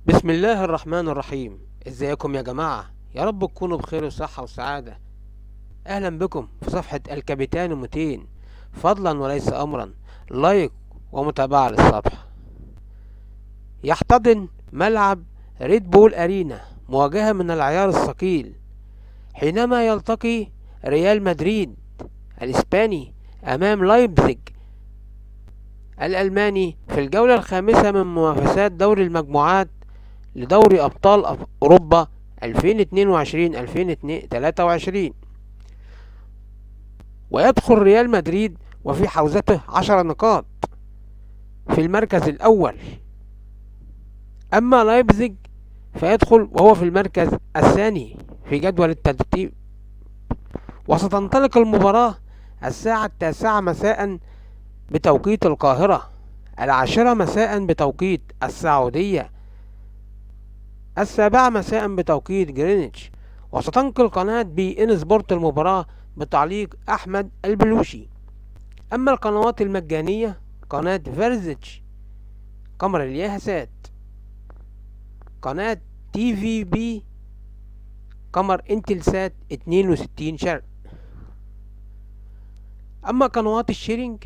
بسم الله الرحمن الرحيم. ازيكم يا جماعة؟ يا رب تكونوا بخير وصحة وسعادة. اهلا بكم في صفحة الكابيتانو 200. فضلا وليس امرا، لايك ومتابعة للصفحة. يحتضن ملعب ريد بول ارينا مواجهة من العيار الثقيل حينما يلتقي ريال مدريد الاسباني امام لايبزيج الالماني في الجولة الخامسة من منافسات دوري المجموعات لدوري أبطال أوروبا 2022-2023. ويدخل ريال مدريد وفي حوزته 10 نقاط في المركز الأول، أما لايبزيج فيدخل وهو في المركز الثاني في جدول الترتيب. وستنطلق المباراة الساعة 9 مساء بتوقيت القاهرة، 10 مساء بتوقيت السعودية، 7 مساء بتوقيت جرينتش. وستنقل قناة بي إن سبورت المباراة بتعليق أحمد البلوشي. أما القنوات المجانية قناة فيرزيتش قمر الياهسات، قناة تي في بي قمر انتلسات 62 شرق. أما قنوات الشيرنج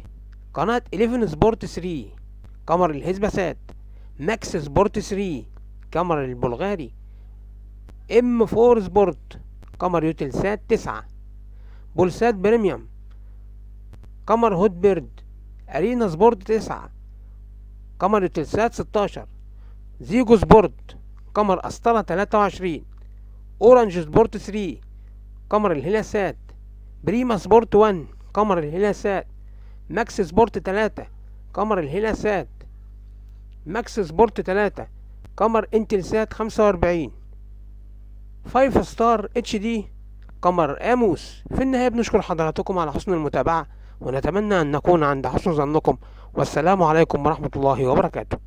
قناة 11 سبورت 3 قمر الهزبسات، ماكس سبورت 3 قمر البلغاري، ام 4 سبورت قمر يوتلسات 9، بولسات بريميوم قمر هوت بيرد، ارينا سبورت 9 قمر يوتلسات 16، زيجو سبورت قمر اسطرة 23، اورنج سبورت 3 قمر الهلاسات، بريما سبورت 1 قمر الهلاسات، ماكس سبورت 3 قمر الهلاسات، ماكس سبورت 3 قمر انتلسات 45، 5 ستار اتش دي قمر اموس. في النهاية بنشكر حضراتكم على حسن المتابعة، ونتمنى ان نكون عند حسن ظنكم، والسلام عليكم ورحمة الله وبركاته.